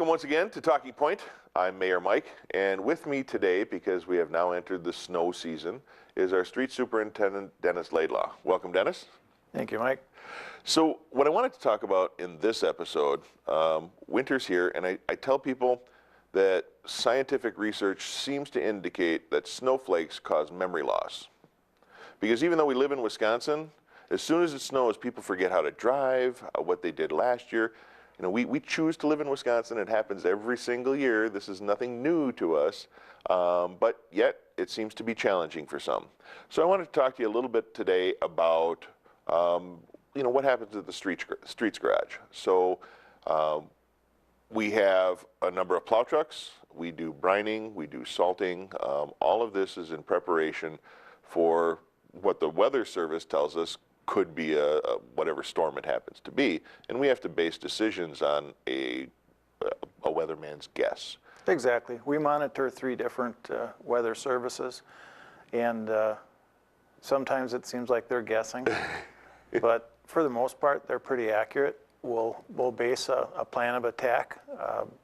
Welcome once again to Talking Point. I'm Mayor Mike, and with me today, because we have now entered the snow season, is our Street Superintendent, Dennis Laidlaw. Welcome, Dennis. Thank you, Mike. So what I wanted to talk about in this episode, winter's here, and I tell people that scientific research seems to indicate that snowflakes cause memory loss. Because even though we live in Wisconsin, as soon as it snows, people forget how to drive, what they did last year. You know, we choose to live in Wisconsin. It happens every single year. This is nothing new to us, but yet it seems to be challenging for some. So I wanted to talk to you a little bit today about, you know, what happens at the streets garage. So we have a number of plow trucks. We do brining. We do salting. All of this is in preparation for what the weather service tells us could be a whatever storm it happens to be, and we have to base decisions on a weatherman's guess. Exactly. We monitor 3 different weather services, and sometimes it seems like they're guessing, but for the most part, they're pretty accurate. We'll base a plan of attack.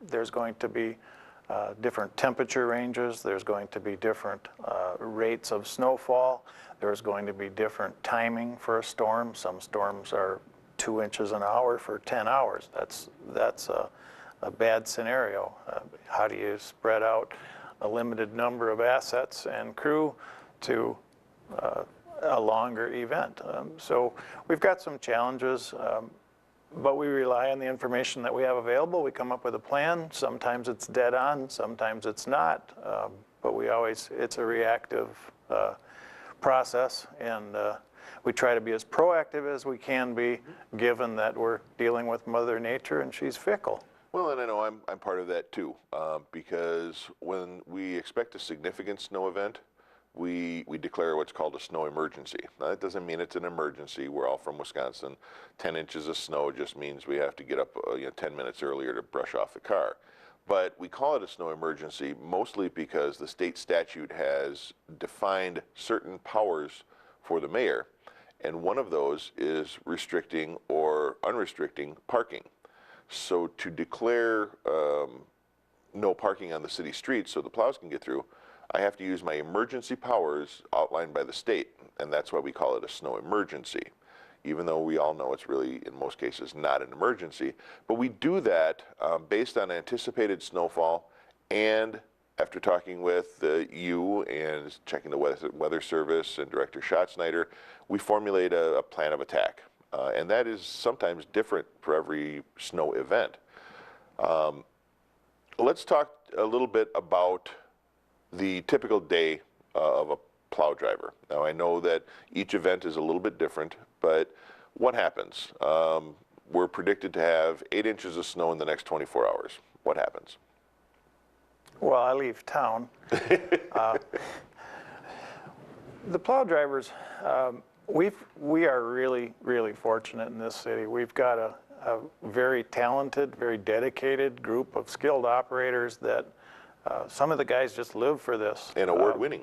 There's going to be different temperature ranges. There's going to be different rates of snowfall. There's going to be different timing for a storm. Some storms are 2 inches an hour for 10 hours. That's a bad scenario. How do you spread out a limited number of assets and crew to a longer event? So we've got some challenges, but we rely on the information that we have available. We come up with a plan. Sometimes it's dead on, sometimes it's not, but it's a reactive process, and we try to be as proactive as we can be, given that we're dealing with Mother Nature and she's fickle. Well, and I know I'm part of that too, because when we expect a significant snow event, we declare what's called a snow emergency. Now, that doesn't mean it's an emergency. We're all from Wisconsin. 10 inches of snow just means we have to get up 10 minutes earlier to brush off the car. But we call it a snow emergency mostly because the state statute has defined certain powers for the mayor, and one of those is restricting or unrestricting parking. So to declare no parking on the city streets so the plows can get through, I have to use my emergency powers outlined by the state, and that's why we call it a snow emergency, even though we all know it's really, in most cases, not an emergency. But we do that based on anticipated snowfall, and after talking with you and checking the weather service and Director Schatzsnyder, we formulate a plan of attack. And that is sometimes different for every snow event. Let's talk a little bit about the typical day of a plow driver. Now, I know that each event is a little bit different, but what happens? We're predicted to have 8 inches of snow in the next 24 hours. What happens? Well, I leave town. The plow drivers, we are really, really fortunate in this city. We've got a very talented, very dedicated group of skilled operators that some of the guys just live for this. And award-winning.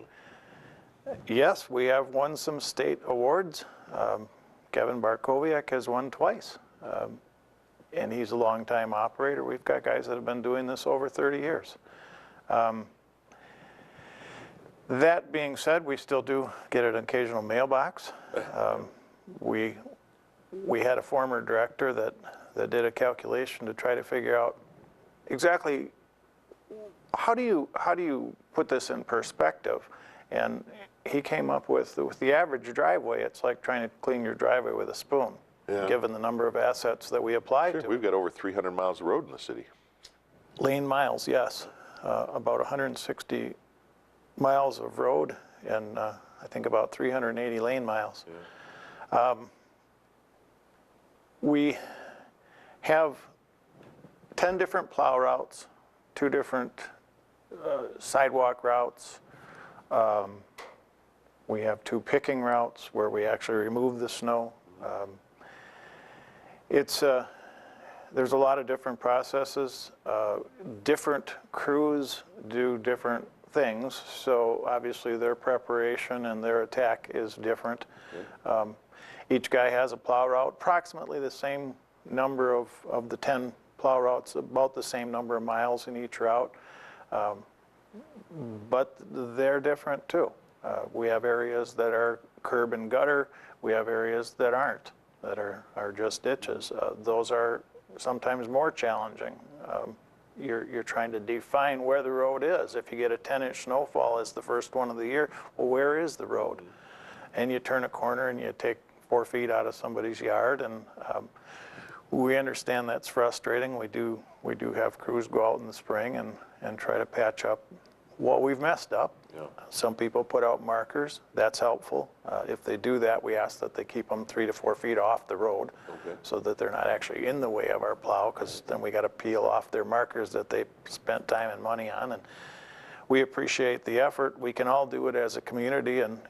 Yes, we have won some state awards. Kevin Barkowiak has won twice, and he's a longtime operator. We've got guys that have been doing this over 30 years. That being said, we still do get an occasional mailbox. We had a former director that did a calculation to try to figure out exactly how do you put this in perspective, and he came up with the average driveway, it's like trying to clean your driveway with a spoon, given the number of assets that we apply to. We've got over 300 miles of road in the city. Lane miles, yes. About 160 miles of road, and I think about 380 lane miles. Yeah. We have 10 different plow routes, 2 different sidewalk routes. We have 2 picking routes where we actually remove the snow. There's a lot of different processes. Different crews do different things, so obviously their preparation and their attack is different. Each guy has a plow route, approximately the same number of the 10 plow routes about the same number of miles in each route, but they're different too. We have areas that are curb and gutter. We have areas that aren't, that are just ditches. Those are sometimes more challenging. You're trying to define where the road is. If you get a 10-inch snowfall as the first one of the year, well, where is the road? And you turn a corner and you take 4 feet out of somebody's yard, and we understand that's frustrating. We do have crews go out in the spring and try to patch up what we've messed up. Yeah. Some people put out markers. That's helpful. If they do that, we ask that they keep them 3 to 4 feet off the road, okay, so that they're not actually in the way of our plow, because then we got to peel off their markers that they spent time and money on. And we appreciate the effort. We can all do it as a community and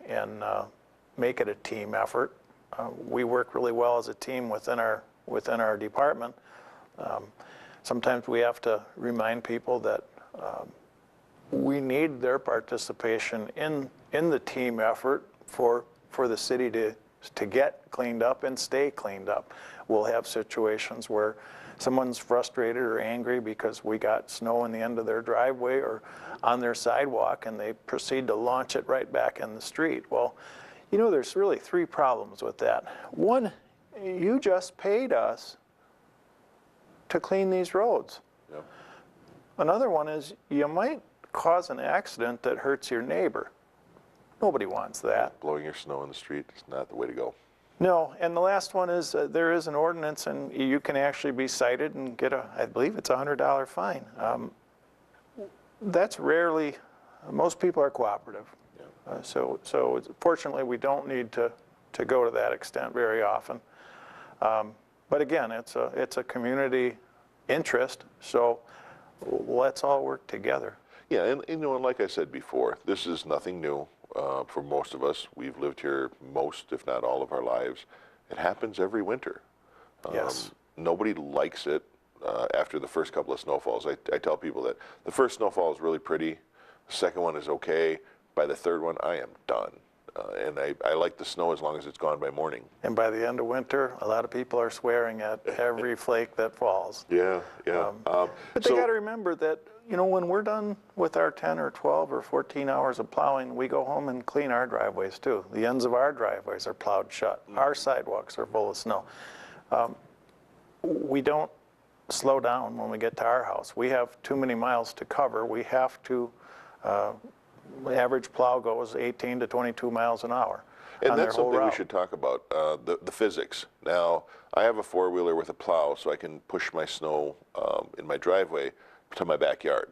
make it a team effort. We work really well as a team within our department. Sometimes we have to remind people that we need their participation in the team effort for the city to get cleaned up and stay cleaned up. We'll have situations where someone's frustrated or angry because we got snow in the end of their driveway or on their sidewalk, and they proceed to launch it right back in the street. Well, you know, there's really 3 problems with that. One, you just paid us to clean these roads. Yep. Another one is you might cause an accident that hurts your neighbor. Nobody wants that. Blowing your snow in the street is not the way to go. No, and the last one is there is an ordinance, and you can actually be cited and get I believe it's a $100 fine. That's rarely, most people are cooperative. Yeah. So fortunately, we don't need to go to that extent very often. But again, it's a community interest, so let's all work together. Yeah, and you know, like I said before, this is nothing new for most of us. We've lived here most, if not all, of our lives. It happens every winter. Yes. Nobody likes it after the first couple of snowfalls. I tell people that the first snowfall is really pretty, the second one is okay. By the third one, I am done. And I like the snow as long as it's gone by morning. And by the end of winter, a lot of people are swearing at every flake that falls. Yeah, yeah. But they got to remember that, you know, when we're done with our 10 or 12 or 14 hours of plowing, we go home and clean our driveways too. The ends of our driveways are plowed shut. Our sidewalks are full of snow. We don't slow down when we get to our house. We have too many miles to cover. We have to, the average plow goes 18 to 22 miles an hour. And that's something we should talk about, the physics. Now, I have a 4-wheeler with a plow, so I can push my snow in my driveway to my backyard.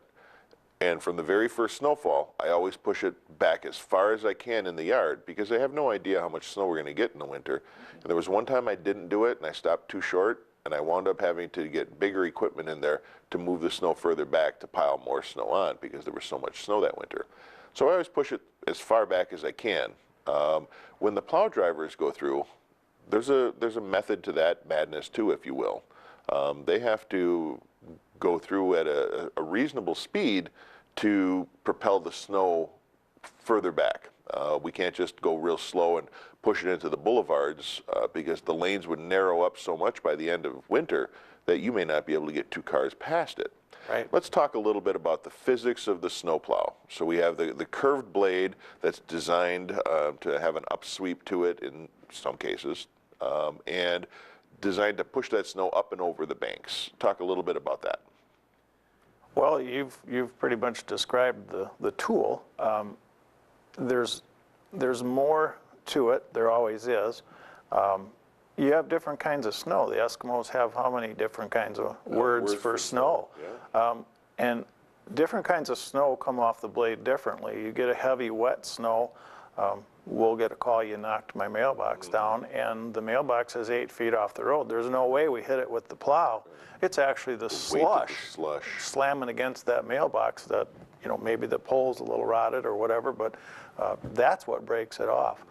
And from the very first snowfall, I always push it back as far as I can in the yard, because I have no idea how much snow we're going to get in the winter. And there was one time I didn't do it, and I stopped too short, and I wound up having to get bigger equipment in there to move the snow further back to pile more snow on, because there was so much snow that winter. So I always push it as far back as I can. When the plow drivers go through, there's a method to that madness too, if you will. They have to go through at a reasonable speed to propel the snow further back. We can't just go real slow and push it into the boulevards because the lanes would narrow up so much by the end of winter that you may not be able to get 2 cars past it. Right. Let's talk a little bit about the physics of the snowplow. So we have the curved blade that's designed to have an upsweep to it in some cases, and designed to push that snow up and over the banks. Talk a little bit about that. Well, you've pretty much described the tool. There's more to it. There always is. You have different kinds of snow. The Eskimos have how many different kinds of words for snow? Yeah. And different kinds of snow come off the blade differently. You get a heavy, wet snow, we'll get a call, you knocked my mailbox down, and the mailbox is 8 feet off the road. There's no way we hit it with the plow. It's actually the slush slamming against that mailbox that, you know, maybe the pole's a little rotted or whatever, but that's what breaks it off.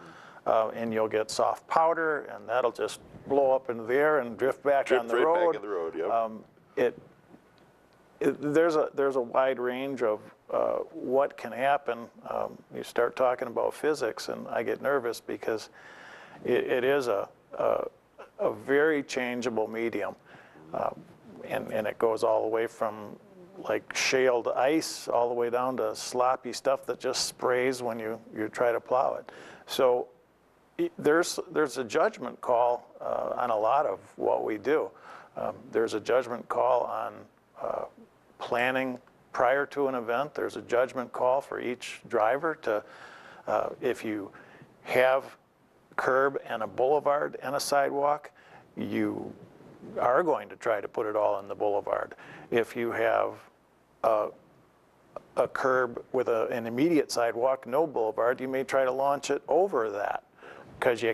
And you'll get soft powder, and that'll just blow up into the air and drift back on the road. Back in the road, yep. There's a wide range of what can happen. You start talking about physics, and I get nervous because it is a very changeable medium. and it goes all the way from like shaled ice all the way down to sloppy stuff that just sprays when you try to plow it. So there's a judgment call on a lot of what we do. There's a judgment call on planning prior to an event. There's a judgment call for each driver to, if you have curb and a boulevard and a sidewalk, you are going to try to put it all on the boulevard. If you have a curb with an immediate sidewalk, no boulevard, you may try to launch it over that, because you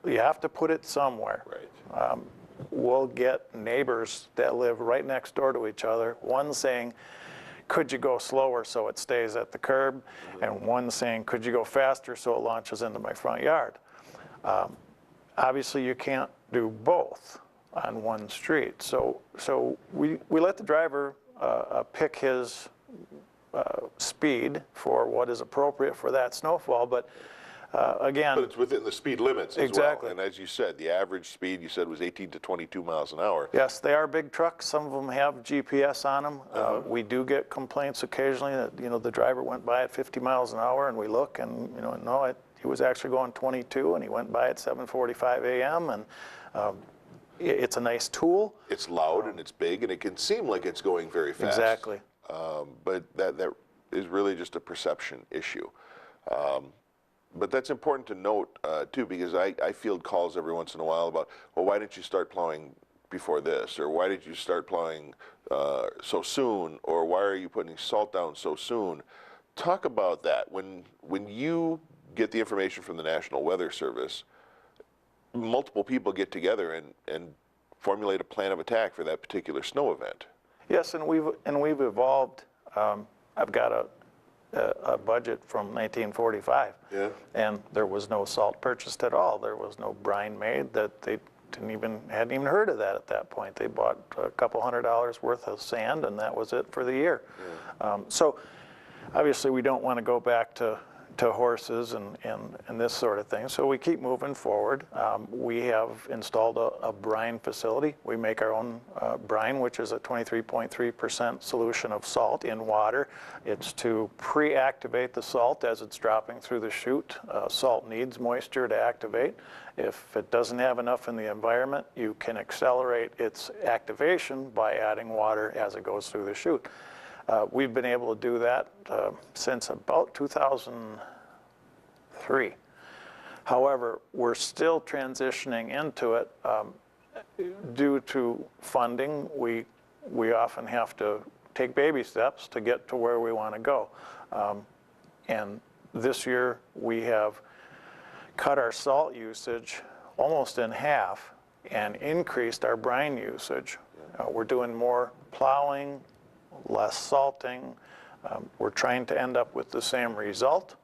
have to put it somewhere. Right. We'll get neighbors that live right next door to each other, one saying, could you go slower so it stays at the curb? And one saying, could you go faster so it launches into my front yard? Obviously, you can't do both on one street. So we let the driver pick his speed for what is appropriate for that snowfall, but again... But it's within the speed limits as exactly. well. And as you said, the average speed you said was 18 to 22 miles an hour. Yes, they are big trucks. Some of them have GPS on them. We do get complaints occasionally that, the driver went by at 50 miles an hour, and we look and, no, he was actually going 22, and he went by at 7:45 a.m., and it's a nice tool. It's loud and it's big, and it can seem like it's going very fast. Exactly. But that is really just a perception issue. But that's important to note, too, because I field calls every once in a while about, well, why didn't you start plowing before this? Or why did you start plowing so soon? Or why are you putting salt down so soon? Talk about that. When you get the information from the National Weather Service, multiple people get together and formulate a plan of attack for that particular snow event. Yes, and we've evolved. I've got a budget from 1945, yeah. And there was no salt purchased at all. There was no brine made. That they hadn't even heard of that at that point. They bought a couple $100 worth of sand, and that was it for the year. Yeah. So obviously we don't want to go back to horses and this sort of thing. So we keep moving forward. We have installed a brine facility. We make our own brine, which is a 23.3% solution of salt in water. It's to pre-activate the salt as it's dropping through the chute. Salt needs moisture to activate. If it doesn't have enough in the environment, you can accelerate its activation by adding water as it goes through the chute. We've been able to do that since about 2003. However, we're still transitioning into it. Due to funding, we often have to take baby steps to get to where we want to go. And this year, we have cut our salt usage almost in half and increased our brine usage. We're doing more plowing, less salting. We're trying to end up with the same result,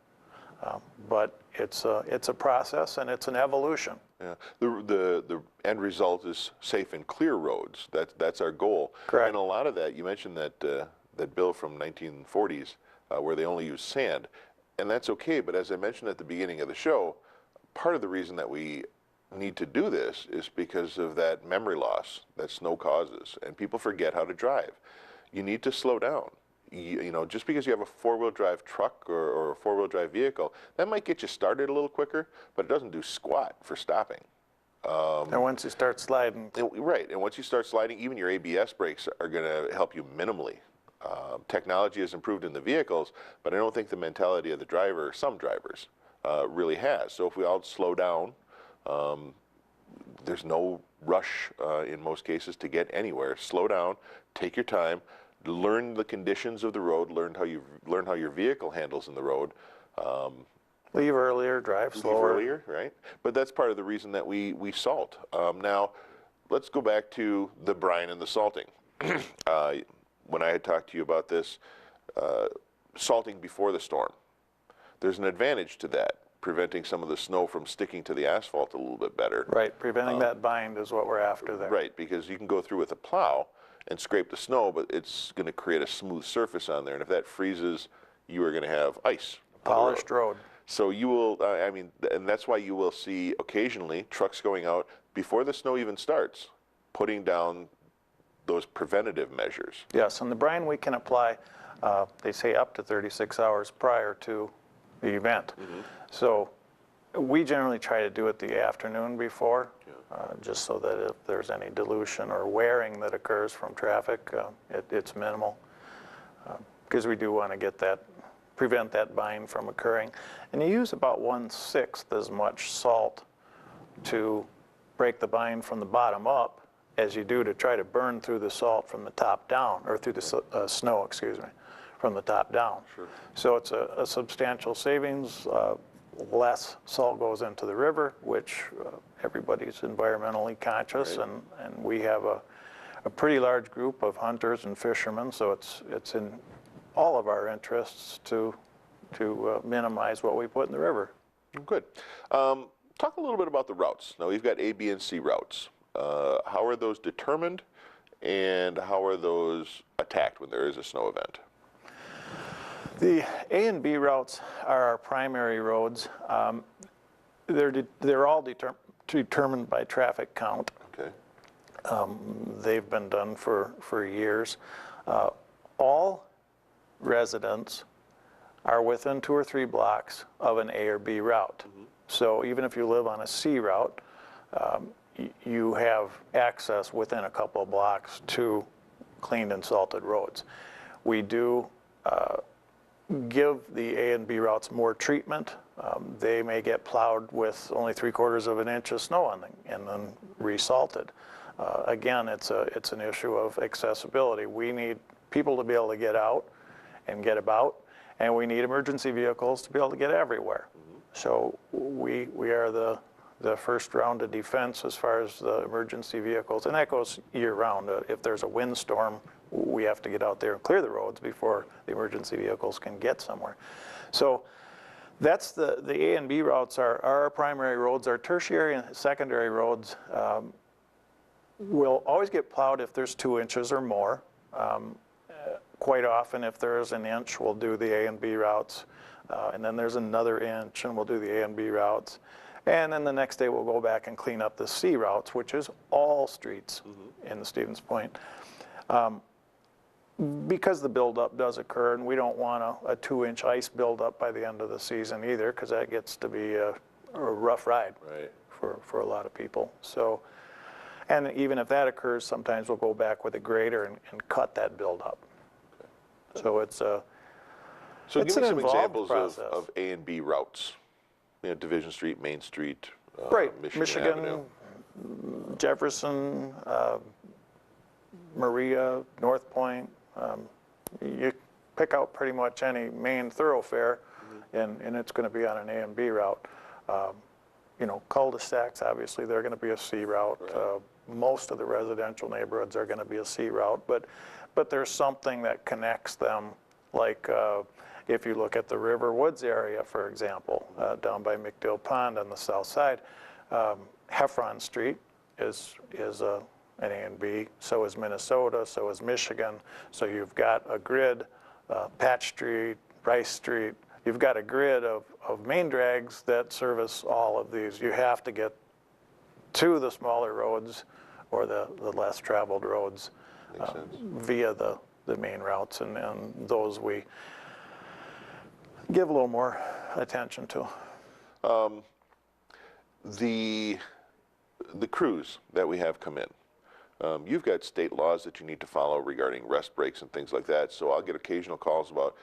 but it's a process and it's an evolution. Yeah, the end result is safe and clear roads. That's our goal. Correct. And a lot of that, you mentioned that that bill from 1940s where they only use sand, and that's okay. But as I mentioned at the beginning of the show, part of the reason that we need to do this is because of that memory loss that snow causes, and people forget how to drive. You need to slow down. You know, just because you have a four-wheel drive truck or a four-wheel drive vehicle, that might get you started a little quicker, but it doesn't do squat for stopping. And once you start sliding. Right, and once you start sliding, even your ABS brakes are going to help you minimally. Technology has improved in the vehicles, but I don't think the mentality of the driver, some drivers, really has. So if we all slow down, there's no rush in most cases to get anywhere. Slow down, take your time, learn the conditions of the road, learn how your vehicle handles in the road. Leave earlier, drive slower. Leave earlier, right? But that's part of the reason that we salt. Now, let's go back to the brine and the salting. When I had talked to you about this, salting before the storm, there's an advantage to that, preventing some of the snow from sticking to the asphalt a little bit better. Right, preventing that bind is what we're after there. Right, because you can go through with a plow and scrape the snow, but it's going to create a smooth surface on there, and if that freezes, you are going to have ice. Polished road. So you will, I mean, and that's why you will see occasionally trucks going out before the snow even starts, putting down those preventative measures. Yes, and the brine we can apply, they say up to 36 hours prior to the event. So we generally try to do it the afternoon before, just so that if there's any dilution or wearing that occurs from traffic, it's minimal. Because we do want to get that, prevent that bind from occurring. And you use about 1/6 as much salt to break the bind from the bottom up as you do to try to burn through the salt from the top down, or through the snow, excuse me, from the top down. Sure. So it's a substantial savings. Less salt goes into the river, which everybody's environmentally conscious, Right. and we have a pretty large group of hunters and fishermen, so it's in all of our interests to minimize what we put in the river. Good. Talk a little bit about the routes. Now, we've got A, B, and C routes. How are those determined, and how are those attacked when there is a snow event? The A and B routes are our primary roads. They're all determined by traffic count. Okay. They've been done for years. All residents are within 2 or 3 blocks of an A or B route. So even if you live on a C route, you have access within a couple of blocks to cleaned and salted roads. We do give the A and B routes more treatment. They may get plowed with only 3/4 of an inch of snow on them and then resalted. Again, it's an issue of accessibility. We need people to be able to get out and get about, and we need emergency vehicles to be able to get everywhere. So we are the first round of defense as far as the emergency vehicles, and that goes year round. If there's a windstorm, we have to get out there and clear the roads before the emergency vehicles can get somewhere. So that's the A and B routes are our primary roads. Our tertiary and secondary roads will always get plowed if there's 2 inches or more. Quite often, if there's an inch, we'll do the A and B routes. And then there's another inch, and we'll do the A and B routes. And then the next day, we'll go back and clean up the C routes, which is all streets in the Stevens Point. Because the buildup does occur, and we don't want a 2-inch ice buildup by the end of the season either, because that gets to be a rough ride for a lot of people. So, and even if that occurs, sometimes we'll go back with a grader and cut that buildup. Okay. So it's a So it's give me an some involved examples process. of A and B routes. You know, Division Street, Main Street, Right, Michigan Avenue. Jefferson, Maria, North Point. You pick out pretty much any main thoroughfare, and it's going to be on an A and B route. You know, cul-de-sacs, obviously, they're going to be a C route. Right. Most of the residential neighborhoods are going to be a C route, but there's something that connects them, like if you look at the River Woods area, for example, down by McDill Pond on the south side, Heffron Street is an A and B, so is Minnesota, so is Michigan. So you've got a grid, Patch Street, Rice Street. You've got a grid of main drags that service all of these. You have to get to the smaller roads or the less traveled roads via the main routes, and those we give a little more attention to. The crews that we have come in, you've got state laws that you need to follow regarding rest breaks and things like that. So I'll get occasional calls about,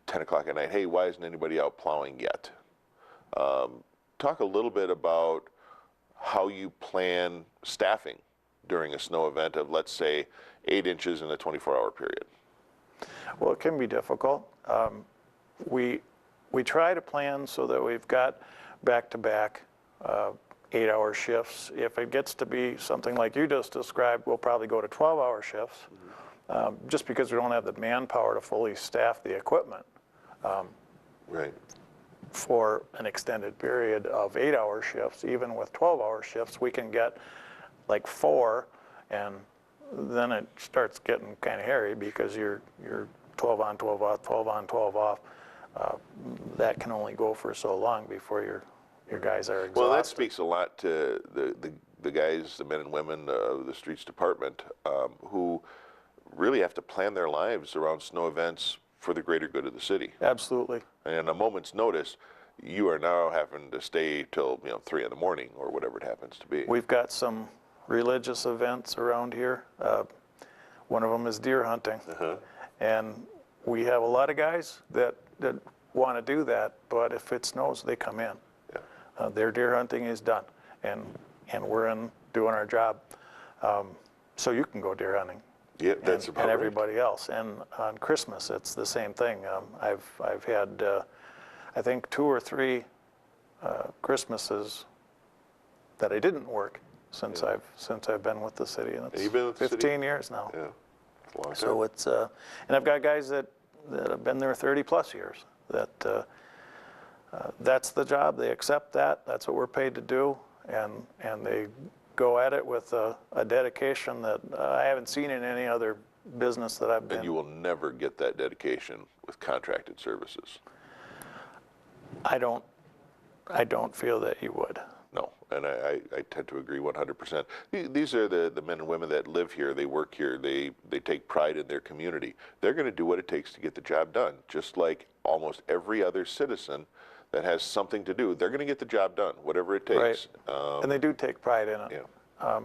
10 o'clock at night, hey, why isn't anybody out plowing yet? Talk a little bit about how you plan staffing during a snow event of, let's say, 8 inches in a 24-hour period. Well, it can be difficult. We try to plan so that we've got back-to-back 8-hour shifts. If it gets to be something like you just described, we'll probably go to 12-hour shifts, just because we don't have the manpower to fully staff the equipment for an extended period of 8-hour shifts. Even with 12-hour shifts, we can get like 4, and then it starts getting kind of hairy because you're 12 on, 12 off, 12 on, 12 off. That can only go for so long before your guys are exhausted. Well, that speaks a lot to the guys, the men and women of the streets department, who really have to plan their lives around snow events for the greater good of the city. Absolutely. And a moment's notice, you are now having to stay till 3 in the morning or whatever it happens to be. We've got some religious events around here. One of them is deer hunting. And we have a lot of guys that want to do that, but if it snows, they come in. Their deer hunting is done, and we're in doing our job. So you can go deer hunting. Yeah, that's about and right. everybody else. And on Christmas, it's the same thing. I've had, I think, 2 or 3 Christmases that I didn't work since I've been with the city, and you've been with the 15 city? years now. Yeah, it's a long time. So it's and I've got guys that have been there 30+ years. That's the job. They accept that. That's what we're paid to do, and they go at it with a dedication that I haven't seen in any other business that I've been. And you will never get that dedication with contracted services. I don't feel that you would. No, and I tend to agree 100%. These are the men and women that live here, they work here, they take pride in their community. They're going to do what it takes to get the job done, just like almost every other citizen that has something to do. They're going to get the job done, whatever it takes. Right. And they do take pride in it. Yeah.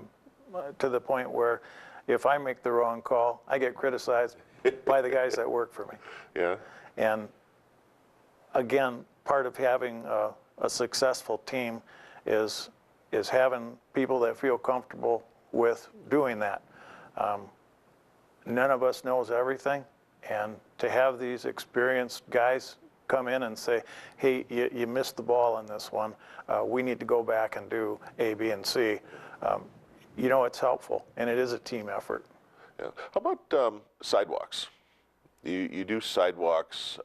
To the point where if I make the wrong call, I get criticized by the guys that work for me. Yeah. And again, part of having a successful team is having people that feel comfortable with doing that. None of us knows everything, and to have these experienced guys come in and say, hey, you missed the ball on this one. We need to go back and do A, B, and C. It's helpful, and it is a team effort. Yeah. How about sidewalks? You do sidewalks,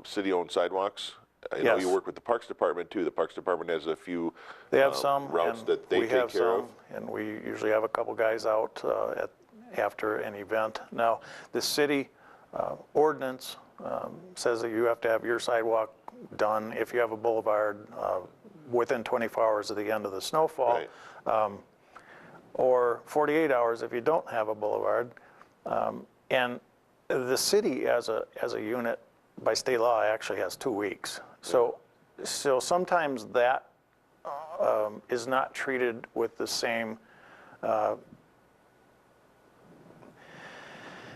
city-owned sidewalks? I know you work with the Parks Department too. The Parks Department has a few they have some routes and that they take care of. And we usually have a couple guys out after an event. Now, the city ordinance says that you have to have your sidewalk done if you have a boulevard within 24 hours of the end of the snowfall, right. Or 48 hours if you don't have a boulevard. And the city as a unit by state law actually has 2 weeks. So sometimes that is not treated with the same.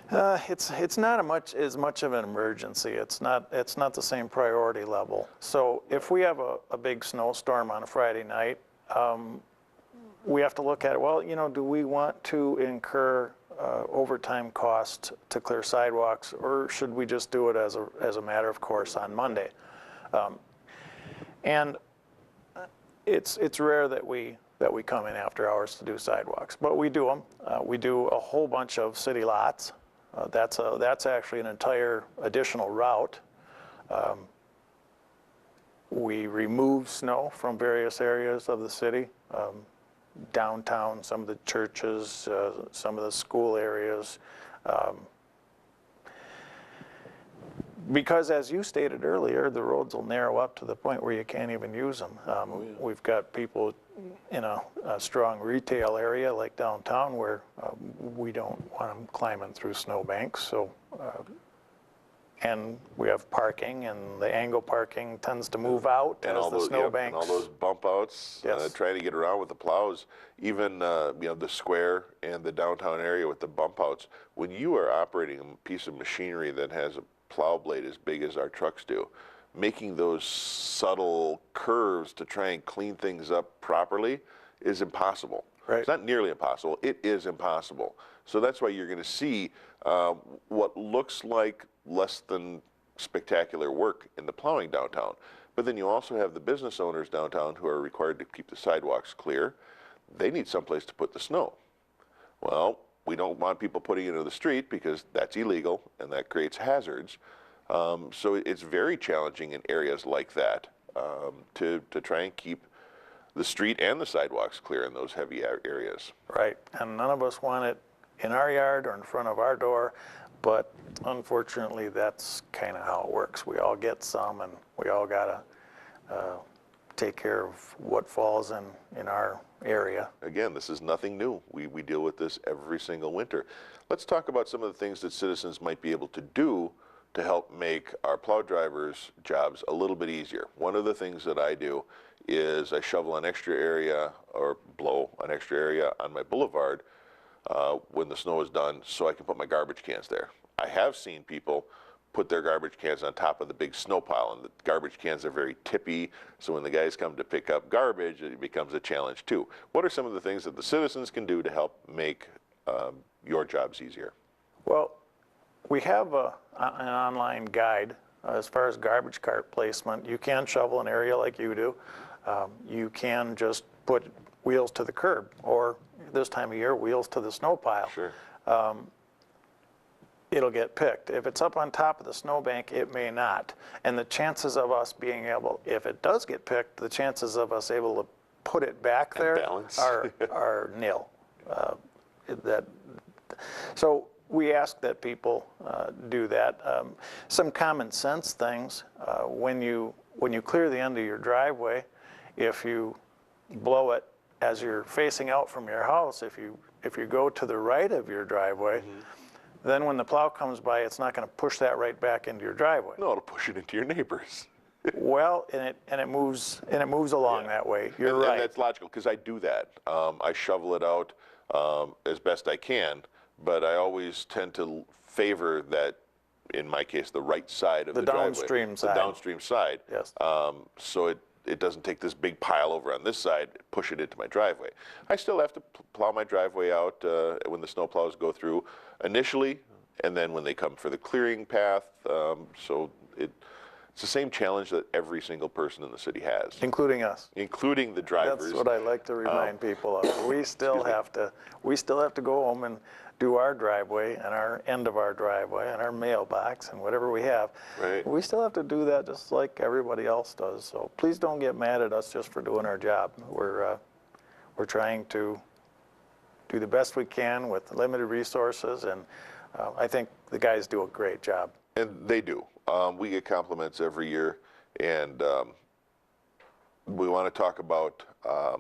It's not as much of an emergency. It's not the same priority level. So if we have a big snowstorm on a Friday night, we have to look at it. Well, do we want to incur overtime costs to clear sidewalks, or should we just do it as a matter of course on Monday? And it's rare that we come in after hours to do sidewalks, but we do them. We do a whole bunch of city lots. That's actually an entire additional route. We remove snow from various areas of the city. Downtown, some of the churches, some of the school areas. Because as you stated earlier, the roads will narrow up to the point where you can't even use them. We've got people in a strong retail area like downtown where we don't want them climbing through snowbanks. So, and we have parking, and the angle parking tends to move out and as all the those, snowbanks. and all those bump outs, Yes. trying to get around with the plows, even the square and the downtown area with the bump outs. When you are operating a piece of machinery that has a plow blade as big as our trucks do, making those subtle curves to try and clean things up properly is impossible. Right. It's not nearly impossible. It is impossible. So that's why you're going to see what looks like less than spectacular work in the plowing downtown. But then you also have the business owners downtown who are required to keep the sidewalks clear. They need someplace to put the snow. Well, we don't want people putting it into the street because that's illegal and that creates hazards. So it's very challenging in areas like that to try and keep the street and the sidewalks clear in those heavy areas. Right, and none of us want it in our yard or in front of our door, but unfortunately that's kind of how it works. We all get some, and we all gotta take care of what falls in our area. Again, this is nothing new. We deal with this every single winter. Let's talk about some of the things that citizens might be able to do to help make our plow drivers' jobs a little bit easier. One of the things that I do is I shovel an extra area or blow an extra area on my boulevard when the snow is done so I can put my garbage cans there. I have seen people put their garbage cans on top of the big snow pile, and the garbage cans are very tippy, so when the guys come to pick up garbage, it becomes a challenge too. What are some of the things that the citizens can do to help make your jobs easier? Well, we have an online guide as far as garbage cart placement. You can shovel an area like you do. You can just put wheels to the curb, or this time of year, wheels to the snow pile. Sure. It'll get picked. If it's up on top of the snowbank, it may not. And the chances of us being able, if it does get picked, the chances of us able to put it back there are nil. So we ask that people do that. Some common sense things, when you clear the end of your driveway, if you blow it as you're facing out from your house, if you go to the right of your driveway, then when the plow comes by, it's not going to push that right back into your driveway. No, it'll push it into your neighbors. Well, and it moves along that way. You're right. And that's logical, because I do that. I shovel it out as best I can, but I always tend to favor that, in my case, the right side of the driveway. Downstream side. The downstream side. Yes. So it doesn't take this big pile over on this side, push it into my driveway. I still have to plow my driveway out when the snow plows go through initially, and then when they come for the clearing path. So it's the same challenge that every single person in the city has. Including us. Including the drivers. That's what I like to remind people of. We still have to go home and do our driveway and our end of our driveway and our mailbox and whatever we have. Right. We still have to do that just like everybody else does. So please don't get mad at us just for doing our job. We're trying to do the best we can with limited resources, and I think the guys do a great job. And they do. We get compliments every year, and we want to talk about a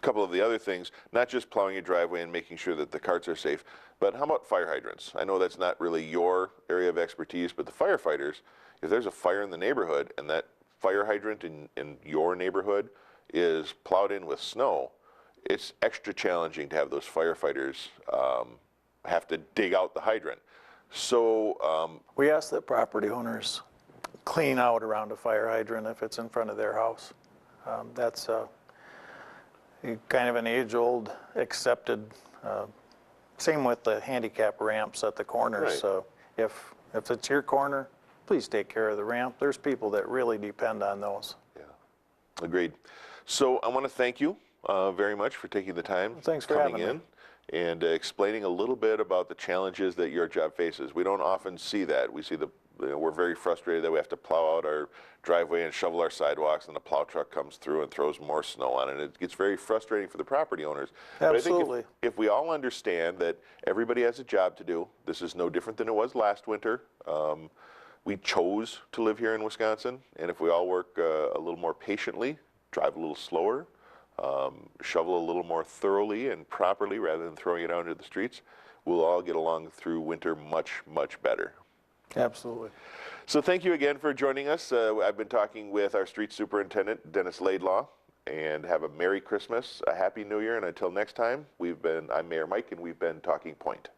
couple of the other things, not just plowing your driveway and making sure that the carts are safe, but how about fire hydrants? I know that's not really your area of expertise, but the firefighters, if there's a fire in the neighborhood and that fire hydrant in your neighborhood is plowed in with snow, it's extra challenging to have those firefighters have to dig out the hydrant. So we ask that property owners clean out around a fire hydrant if it's in front of their house. That's kind of an age-old accepted, same with the handicap ramps at the corners. Right. So if it's your corner, please take care of the ramp. There's people that really depend on those. Yeah, agreed. So I want to thank you very much for taking the time Thanks for coming having in me. and explaining a little bit about the challenges that your job faces. We don't often see that. We see we're very frustrated that we have to plow out our driveway and shovel our sidewalks, and the plow truck comes through and throws more snow on it. It gets very frustrating for the property owners. Absolutely. But I think if we all understand that everybody has a job to do, this is no different than it was last winter. We chose to live here in Wisconsin, and if we all work a little more patiently, drive a little slower, shovel a little more thoroughly and properly rather than throwing it out into the streets, we'll all get along through winter much, much better. Absolutely. So thank you again for joining us. I've been talking with our street superintendent, Dennis Laidlaw, and have a Merry Christmas, a Happy New Year, and until next time, I'm Mayor Mike, and we've been Talking Point.